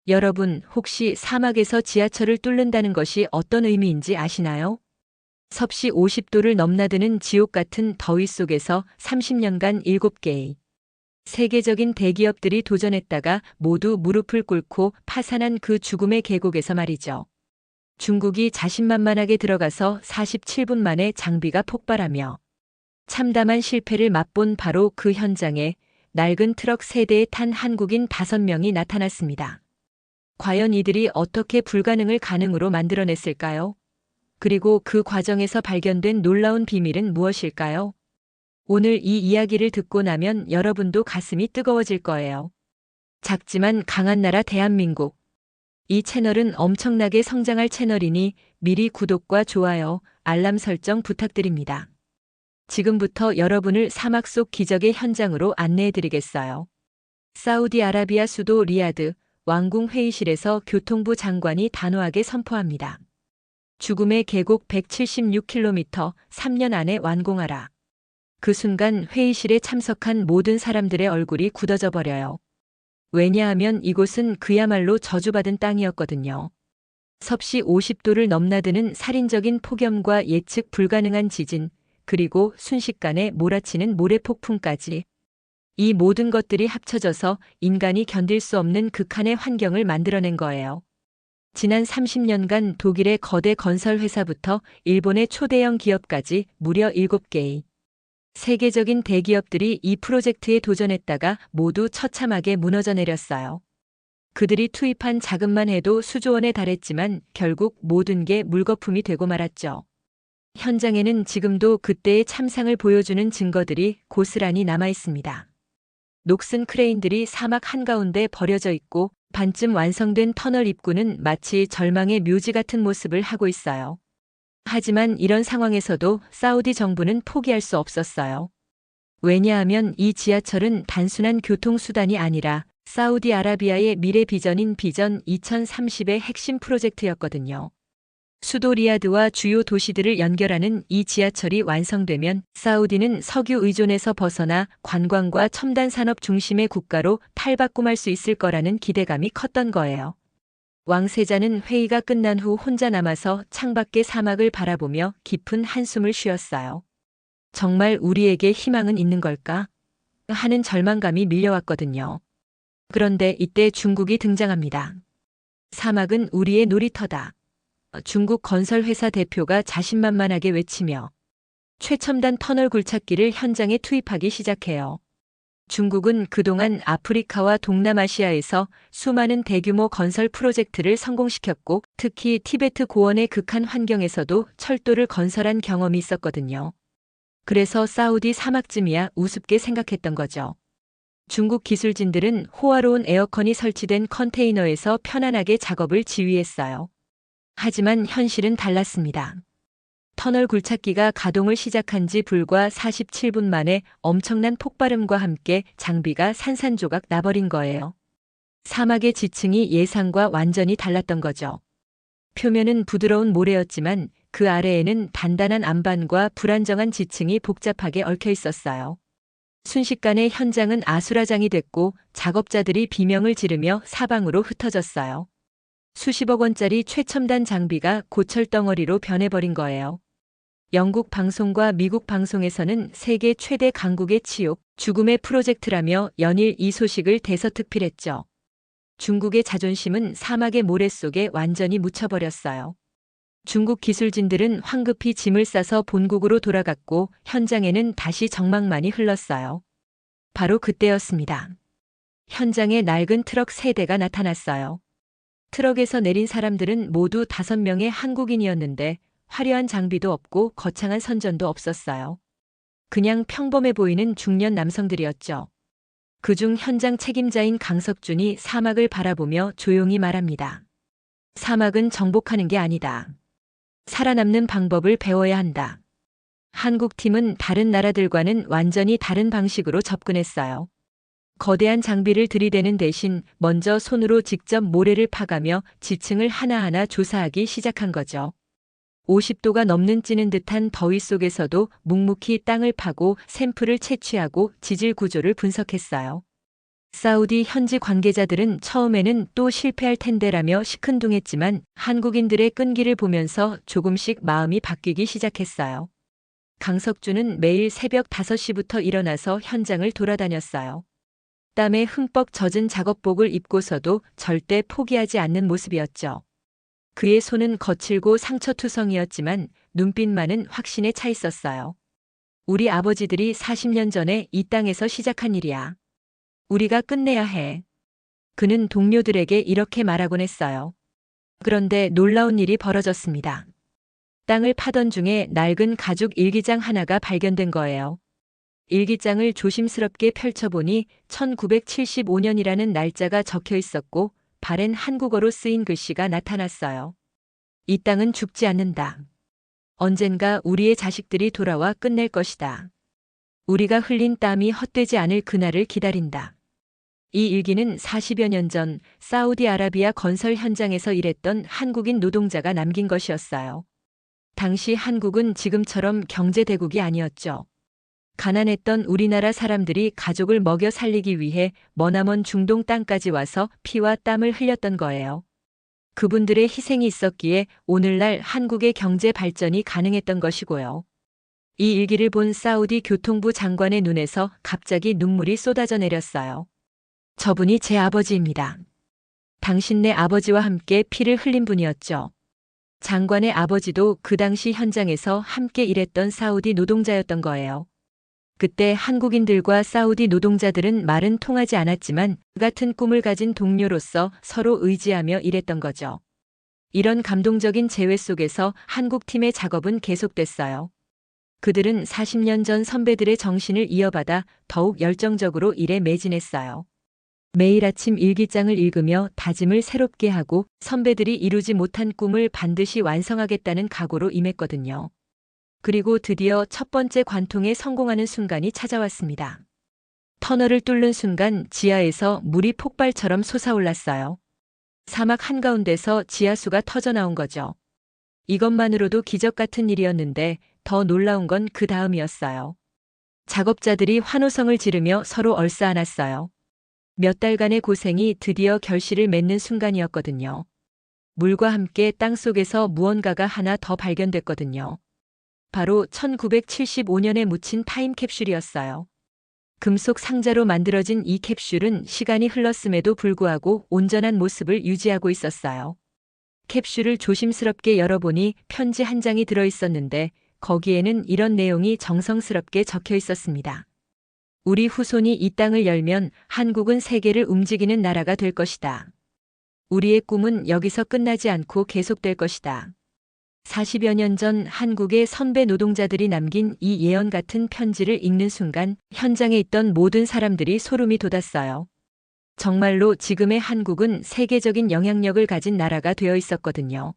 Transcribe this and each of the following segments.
여러분, 혹시 사막에서 지하철을 뚫는다는 것이 어떤 의미인지 아시나요? 섭씨 50도를 넘나드는 지옥 같은 더위 속에서 30년간 7개의 세계적인 대기업들이 도전했다가 모두 무릎을 꿇고 파산한 그 죽음의 계곡에서 말이죠. 중국이 자신만만하게 들어가서 47분 만에 장비가 폭발하며 참담한 실패를 맛본 바로 그 현장에 낡은 트럭 3대에 탄 한국인 5명이 나타났습니다. 과연 이들이 어떻게 불가능을 가능으로 만들어냈을까요? 그리고 그 과정에서 발견된 놀라운 비밀은 무엇일까요? 오늘 이 이야기를 듣고 나면 여러분도 가슴이 뜨거워질 거예요. 작지만 강한 나라 대한민국. 이 채널은 엄청나게 성장할 채널이니 미리 구독과 좋아요, 알람 설정 부탁드립니다. 지금부터 여러분을 사막 속 기적의 현장으로 안내해 드리겠어요. 사우디아라비아 수도 리야드 왕궁 회의실에서 교통부 장관이 단호하게 선포합니다. 죽음의 계곡 176km 3년 안에 완공하라. 그 순간 회의실에 참석한 모든 사람들의 얼굴이 굳어져 버려요. 왜냐하면 이곳은 그야말로 저주받은 땅이었거든요. 섭씨 50도를 넘나드는 살인적인 폭염과 예측 불가능한 지진, 그리고 순식간에 몰아치는 모래폭풍까지. 이 모든 것들이 합쳐져서 인간이 견딜 수 없는 극한의 환경을 만들어낸 거예요. 지난 30년간 독일의 거대 건설 회사부터 일본의 초대형 기업까지 무려 7개의 세계적인 대기업들이 이 프로젝트에 도전했다가 모두 처참하게 무너져 내렸어요. 그들이 투입한 자금만 해도 수조 원에 달했지만 결국 모든 게 물거품이 되고 말았죠. 현장에는 지금도 그때의 참상을 보여주는 증거들이 고스란히 남아 있습니다. 녹슨 크레인들이 사막 한가운데 버려져 있고 반쯤 완성된 터널 입구는 마치 절망의 묘지 같은 모습을 하고 있어요. 하지만 이런 상황에서도 사우디 정부는 포기할 수 없었어요. 왜냐하면 이 지하철은 단순한 교통수단이 아니라 사우디아라비아의 미래 비전인 비전 2030의 핵심 프로젝트였거든요. 수도 리야드와 주요 도시들을 연결하는 이 지하철이 완성되면 사우디는 석유 의존에서 벗어나 관광과 첨단 산업 중심의 국가로 탈바꿈할 수 있을 거라는 기대감이 컸던 거예요. 왕세자는 회의가 끝난 후 혼자 남아서 창밖의 사막을 바라보며 깊은 한숨을 쉬었어요. 정말 우리에게 희망은 있는 걸까? 하는 절망감이 밀려왔거든요. 그런데 이때 중국이 등장합니다. 사막은 우리의 놀이터다. 중국 건설회사 대표가 자신만만하게 외치며 최첨단 터널 굴착기를 현장에 투입하기 시작해요. 중국은 그동안 아프리카와 동남아시아에서 수많은 대규모 건설 프로젝트를 성공시켰고 특히 티베트 고원의 극한 환경에서도 철도를 건설한 경험이 있었거든요. 그래서 사우디 사막쯤이야 우습게 생각했던 거죠. 중국 기술진들은 호화로운 에어컨이 설치된 컨테이너에서 편안하게 작업을 지휘했어요. 하지만 현실은 달랐습니다. 터널 굴착기가 가동을 시작한 지 불과 47분 만에 엄청난 폭발음과 함께 장비가 산산조각 나버린 거예요. 사막의 지층이 예상과 완전히 달랐던 거죠. 표면은 부드러운 모래였지만 그 아래에는 단단한 안반과 불안정한 지층이 복잡하게 얽혀 있었어요. 순식간에 현장은 아수라장이 됐고 작업자들이 비명을 지르며 사방으로 흩어졌어요. 수십억 원짜리 최첨단 장비가 고철덩어리로 변해버린 거예요. 영국 방송과 미국 방송에서는 세계 최대 강국의 치욕, 죽음의 프로젝트라며 연일 이 소식을 대서특필했죠. 중국의 자존심은 사막의 모래 속에 완전히 묻혀버렸어요. 중국 기술진들은 황급히 짐을 싸서 본국으로 돌아갔고 현장에는 다시 정막만이 흘렀어요. 바로 그때였습니다. 현장에 낡은 트럭 3대가 나타났어요. 트럭에서 내린 사람들은 모두 5명의 한국인이었는데 화려한 장비도 없고 거창한 선전도 없었어요. 그냥 평범해 보이는 중년 남성들이었죠. 그중 현장 책임자인 강석준이 사막을 바라보며 조용히 말합니다. 사막은 정복하는 게 아니다. 살아남는 방법을 배워야 한다. 한국 팀은 다른 나라들과는 완전히 다른 방식으로 접근했어요. 거대한 장비를 들이대는 대신 먼저 손으로 직접 모래를 파가며 지층을 하나하나 조사하기 시작한 거죠. 50도가 넘는 찌는 듯한 더위 속에서도 묵묵히 땅을 파고 샘플을 채취하고 지질 구조를 분석했어요. 사우디 현지 관계자들은 처음에는 또 실패할 텐데라며 시큰둥했지만 한국인들의 끈기를 보면서 조금씩 마음이 바뀌기 시작했어요. 강석주는 매일 새벽 5시부터 일어나서 현장을 돌아다녔어요. 땀에 흠뻑 젖은 작업복을 입고서도 절대 포기하지 않는 모습이었죠. 그의 손은 거칠고 상처투성이었지만 눈빛만은 확신에 차 있었어요. 우리 아버지들이 40년 전에 이 땅에서 시작한 일이야. 우리가 끝내야 해. 그는 동료들에게 이렇게 말하곤 했어요. 그런데 놀라운 일이 벌어졌습니다. 땅을 파던 중에 낡은 가죽 일기장 하나가 발견된 거예요. 일기장을 조심스럽게 펼쳐보니 1975년이라는 날짜가 적혀 있었고 바랜 한국어로 쓰인 글씨가 나타났어요. 이 땅은 죽지 않는다. 언젠가 우리의 자식들이 돌아와 끝낼 것이다. 우리가 흘린 땀이 헛되지 않을 그날을 기다린다. 이 일기는 40여 년 전 사우디아라비아 건설 현장에서 일했던 한국인 노동자가 남긴 것이었어요. 당시 한국은 지금처럼 경제대국이 아니었죠. 가난했던 우리나라 사람들이 가족을 먹여 살리기 위해 머나먼 중동 땅까지 와서 피와 땀을 흘렸던 거예요. 그분들의 희생이 있었기에 오늘날 한국의 경제 발전이 가능했던 것이고요. 이 일기를 본 사우디 교통부 장관의 눈에서 갑자기 눈물이 쏟아져 내렸어요. 저분이 제 아버지입니다. 당신네 아버지와 함께 피를 흘린 분이었죠. 장관의 아버지도 그 당시 현장에서 함께 일했던 사우디 노동자였던 거예요. 그때 한국인들과 사우디 노동자들은 말은 통하지 않았지만 같은 꿈을 가진 동료로서 서로 의지하며 일했던 거죠. 이런 감동적인 재회 속에서 한국팀의 작업은 계속됐어요. 그들은 40년 전 선배들의 정신을 이어받아 더욱 열정적으로 일에 매진했어요. 매일 아침 일기장을 읽으며 다짐을 새롭게 하고 선배들이 이루지 못한 꿈을 반드시 완성하겠다는 각오로 임했거든요. 그리고 드디어 첫 번째 관통에 성공하는 순간이 찾아왔습니다. 터널을 뚫는 순간 지하에서 물이 폭발처럼 솟아올랐어요. 사막 한가운데서 지하수가 터져나온 거죠. 이것만으로도 기적 같은 일이었는데 더 놀라운 건 그 다음이었어요. 작업자들이 환호성을 지르며 서로 얼싸안았어요. 몇 달간의 고생이 드디어 결실을 맺는 순간이었거든요. 물과 함께 땅속에서 무언가가 하나 더 발견됐거든요. 바로 1975년에 묻힌 타임캡슐이었어요. 금속 상자로 만들어진 이 캡슐은 시간이 흘렀음에도 불구하고 온전한 모습을 유지하고 있었어요. 캡슐을 조심스럽게 열어보니 편지 한 장이 들어있었는데 거기에는 이런 내용이 정성스럽게 적혀 있었습니다. 우리 후손이 이 땅을 열면 한국은 세계를 움직이는 나라가 될 것이다. 우리의 꿈은 여기서 끝나지 않고 계속될 것이다. 40여 년 전 한국의 선배 노동자들이 남긴 이 예언 같은 편지를 읽는 순간 현장에 있던 모든 사람들이 소름이 돋았어요. 정말로 지금의 한국은 세계적인 영향력을 가진 나라가 되어 있었거든요.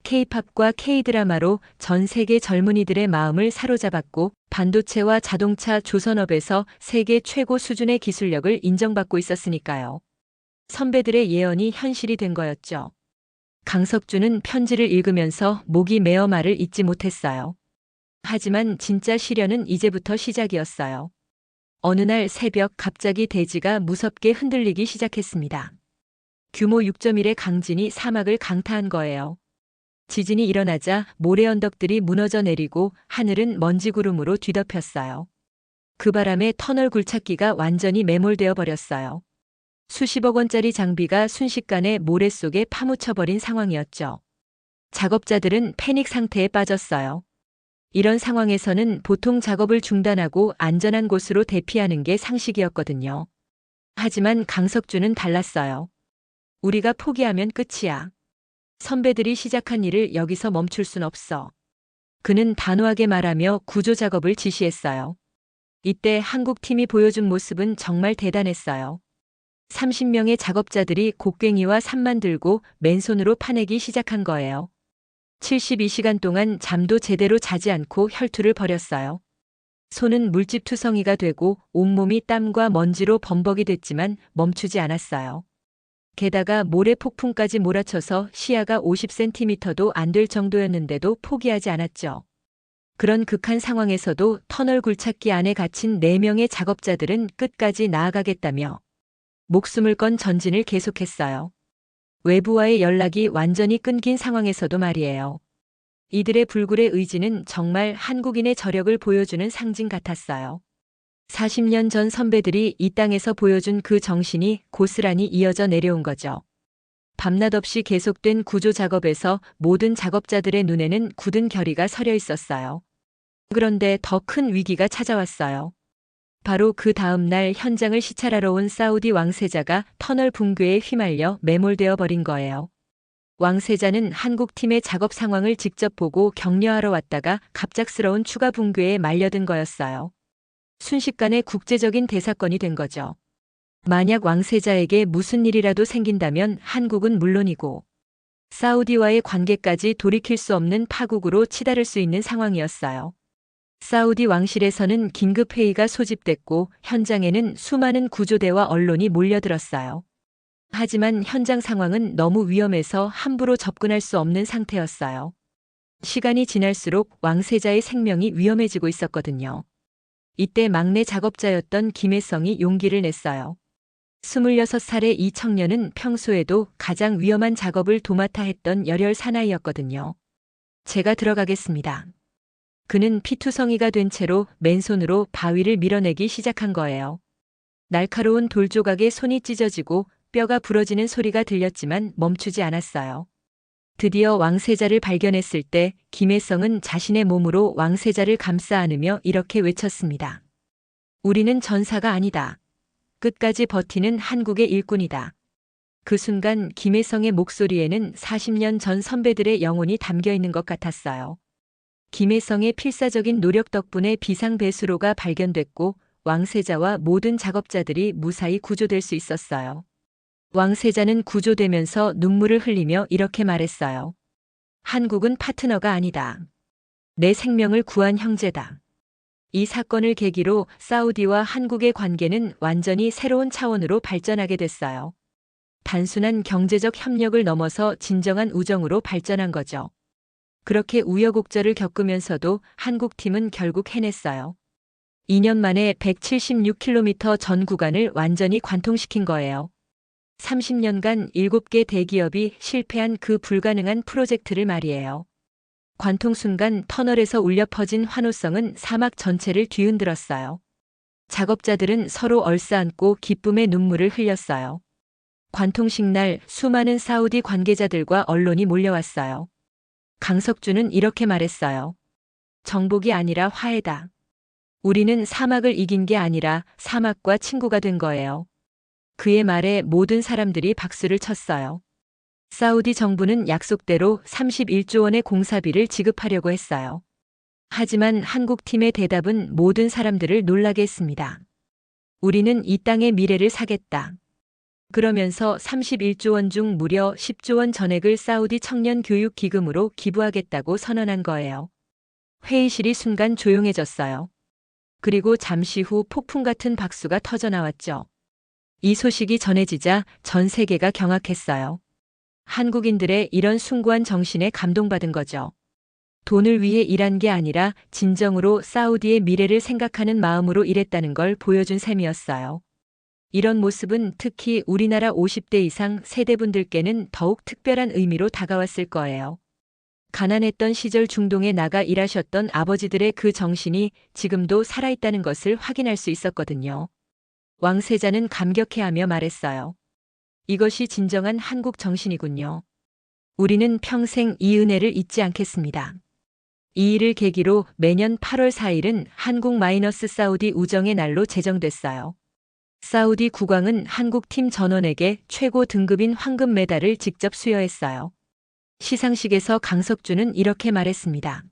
K-팝과 K-드라마로 전 세계 젊은이들의 마음을 사로잡았고 반도체와 자동차 조선업에서 세계 최고 수준의 기술력을 인정받고 있었으니까요. 선배들의 예언이 현실이 된 거였죠. 강석주는 편지를 읽으면서 목이 메어 말을 잇지 못했어요. 하지만 진짜 시련은 이제부터 시작이었어요. 어느 날 새벽 갑자기 대지가 무섭게 흔들리기 시작했습니다. 규모 6.1의 강진이 사막을 강타한 거예요. 지진이 일어나자 모래 언덕들이 무너져 내리고 하늘은 먼지 구름으로 뒤덮였어요. 그 바람에 터널 굴착기가 완전히 매몰되어 버렸어요. 수십억 원짜리 장비가 순식간에 모래 속에 파묻혀버린 상황이었죠. 작업자들은 패닉 상태에 빠졌어요. 이런 상황에서는 보통 작업을 중단하고 안전한 곳으로 대피하는 게 상식이었거든요. 하지만 강석주는 달랐어요. 우리가 포기하면 끝이야. 선배들이 시작한 일을 여기서 멈출 순 없어. 그는 단호하게 말하며 구조 작업을 지시했어요. 이때 한국팀이 보여준 모습은 정말 대단했어요. 30명의 작업자들이 곡괭이와 삽만 들고 맨손으로 파내기 시작한 거예요. 72시간 동안 잠도 제대로 자지 않고 혈투를 벌였어요. 손은 물집투성이가 되고 온몸이 땀과 먼지로 범벅이 됐지만 멈추지 않았어요. 게다가 모래 폭풍까지 몰아쳐서 시야가 50cm도 안 될 정도였는데도 포기하지 않았죠. 그런 극한 상황에서도 터널 굴착기 안에 갇힌 4명의 작업자들은 끝까지 나아가겠다며 목숨을 건 전진을 계속했어요. 외부와의 연락이 완전히 끊긴 상황에서도 말이에요. 이들의 불굴의 의지는 정말 한국인의 저력을 보여주는 상징 같았어요. 40년 전 선배들이 이 땅에서 보여준 그 정신이 고스란히 이어져 내려온 거죠. 밤낮 없이 계속된 구조 작업에서 모든 작업자들의 눈에는 굳은 결의가 서려 있었어요. 그런데 더 큰 위기가 찾아왔어요. 바로 그 다음 날 현장을 시찰하러 온 사우디 왕세자가 터널 붕괴에 휘말려 매몰되어 버린 거예요. 왕세자는 한국팀의 작업 상황을 직접 보고 격려하러 왔다가 갑작스러운 추가 붕괴에 말려든 거였어요. 순식간에 국제적인 대사건이 된 거죠. 만약 왕세자에게 무슨 일이라도 생긴다면 한국은 물론이고 사우디와의 관계까지 돌이킬 수 없는 파국으로 치달을 수 있는 상황이었어요. 사우디 왕실에서는 긴급회의가 소집됐고 현장에는 수많은 구조대와 언론이 몰려들었어요. 하지만 현장 상황은 너무 위험해서 함부로 접근할 수 없는 상태였어요. 시간이 지날수록 왕세자의 생명이 위험해지고 있었거든요. 이때 막내 작업자였던 김혜성이 용기를 냈어요. 26살의 이 청년은 평소에도 가장 위험한 작업을 도맡아 했던 열혈 사나이였거든요. 제가 들어가겠습니다. 그는 피투성이가 된 채로 맨손으로 바위를 밀어내기 시작한 거예요. 날카로운 돌조각에 손이 찢어지고 뼈가 부러지는 소리가 들렸지만 멈추지 않았어요. 드디어 왕세자를 발견했을 때 김혜성은 자신의 몸으로 왕세자를 감싸 안으며 이렇게 외쳤습니다. 우리는 전사가 아니다. 끝까지 버티는 한국의 일꾼이다. 그 순간 김혜성의 목소리에는 40년 전 선배들의 영혼이 담겨 있는 것 같았어요. 김혜성의 필사적인 노력 덕분에 비상배수로가 발견됐고 왕세자와 모든 작업자들이 무사히 구조될 수 있었어요. 왕세자는 구조되면서 눈물을 흘리며 이렇게 말했어요. 한국은 파트너가 아니다. 내 생명을 구한 형제다. 이 사건을 계기로 사우디와 한국의 관계는 완전히 새로운 차원으로 발전하게 됐어요. 단순한 경제적 협력을 넘어서 진정한 우정으로 발전한 거죠. 그렇게 우여곡절을 겪으면서도 한국팀은 결국 해냈어요. 2년 만에 176km 전 구간을 완전히 관통시킨 거예요. 30년간 7개 대기업이 실패한 그 불가능한 프로젝트를 말이에요. 관통 순간 터널에서 울려 퍼진 환호성은 사막 전체를 뒤흔들었어요. 작업자들은 서로 얼싸안고 기쁨의 눈물을 흘렸어요. 관통식 날 수많은 사우디 관계자들과 언론이 몰려왔어요. 강석주는 이렇게 말했어요. 정복이 아니라 화해다. 우리는 사막을 이긴 게 아니라 사막과 친구가 된 거예요. 그의 말에 모든 사람들이 박수를 쳤어요. 사우디 정부는 약속대로 31조 원의 공사비를 지급하려고 했어요. 하지만 한국팀의 대답은 모든 사람들을 놀라게 했습니다. 우리는 이 땅의 미래를 사겠다. 그러면서 31조 원 중 무려 10조 원 전액을 사우디 청년 교육 기금으로 기부하겠다고 선언한 거예요. 회의실이 순간 조용해졌어요. 그리고 잠시 후 폭풍 같은 박수가 터져나왔죠. 이 소식이 전해지자 전 세계가 경악했어요. 한국인들의 이런 숭고한 정신에 감동받은 거죠. 돈을 위해 일한 게 아니라 진정으로 사우디의 미래를 생각하는 마음으로 일했다는 걸 보여준 셈이었어요. 이런 모습은 특히 우리나라 50대 이상 세대분들께는 더욱 특별한 의미로 다가왔을 거예요. 가난했던 시절 중동에 나가 일하셨던 아버지들의 그 정신이 지금도 살아있다는 것을 확인할 수 있었거든요. 왕세자는 감격해하며 말했어요. 이것이 진정한 한국 정신이군요. 우리는 평생 이 은혜를 잊지 않겠습니다. 이 일을 계기로 매년 8월 4일은 한국-사우디 우정의 날로 제정됐어요. 사우디 국왕은 한국팀 전원에게 최고 등급인 황금 메달을 직접 수여했어요. 시상식에서 강석주는 이렇게 말했습니다.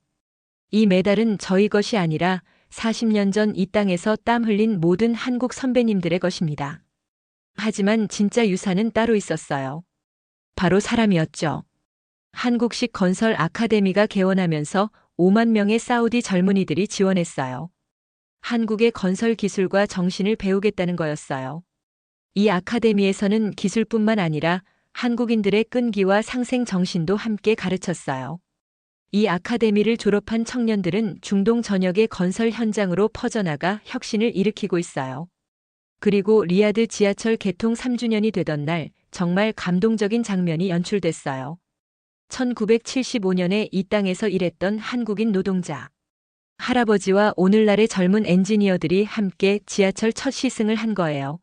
이 메달은 저희 것이 아니라 40년 전 이 땅에서 땀 흘린 모든 한국 선배님들의 것입니다. 하지만 진짜 유산은 따로 있었어요. 바로 사람이었죠. 한국식 건설 아카데미가 개원하면서 5만 명의 사우디 젊은이들이 지원했어요. 한국의 건설 기술과 정신을 배우겠다는 거였어요. 이 아카데미에서는 기술뿐만 아니라 한국인들의 끈기와 상생 정신도 함께 가르쳤어요. 이 아카데미를 졸업한 청년들은 중동 전역의 건설 현장으로 퍼져나가 혁신을 일으키고 있어요. 그리고 리야드 지하철 개통 3주년이 되던 날 정말 감동적인 장면이 연출됐어요. 1975년에 이 땅에서 일했던 한국인 노동자 할아버지와 오늘날의 젊은 엔지니어들이 함께 지하철 첫 시승을 한 거예요.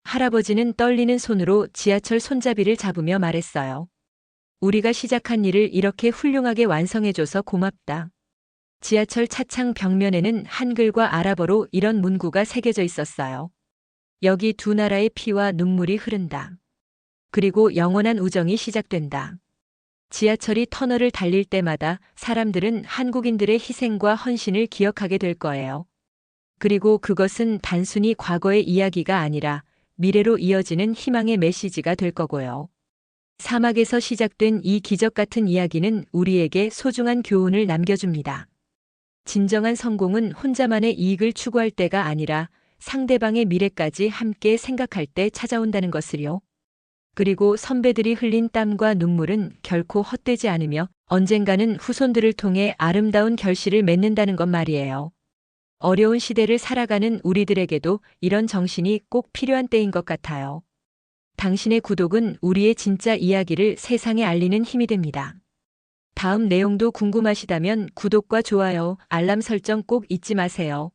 할아버지는 떨리는 손으로 지하철 손잡이를 잡으며 말했어요. 우리가 시작한 일을 이렇게 훌륭하게 완성해줘서 고맙다. 지하철 차창 벽면에는 한글과 아랍어로 이런 문구가 새겨져 있었어요. 여기 두 나라의 피와 눈물이 흐른다. 그리고 영원한 우정이 시작된다. 지하철이 터널을 달릴 때마다 사람들은 한국인들의 희생과 헌신을 기억하게 될 거예요. 그리고 그것은 단순히 과거의 이야기가 아니라 미래로 이어지는 희망의 메시지가 될 거고요. 사막에서 시작된 이 기적 같은 이야기는 우리에게 소중한 교훈을 남겨줍니다. 진정한 성공은 혼자만의 이익을 추구할 때가 아니라 상대방의 미래까지 함께 생각할 때 찾아온다는 것을요. 그리고 선배들이 흘린 땀과 눈물은 결코 헛되지 않으며 언젠가는 후손들을 통해 아름다운 결실을 맺는다는 것 말이에요. 어려운 시대를 살아가는 우리들에게도 이런 정신이 꼭 필요한 때인 것 같아요. 당신의 구독은 우리의 진짜 이야기를 세상에 알리는 힘이 됩니다. 다음 내용도 궁금하시다면 구독과 좋아요, 알람 설정 꼭 잊지 마세요.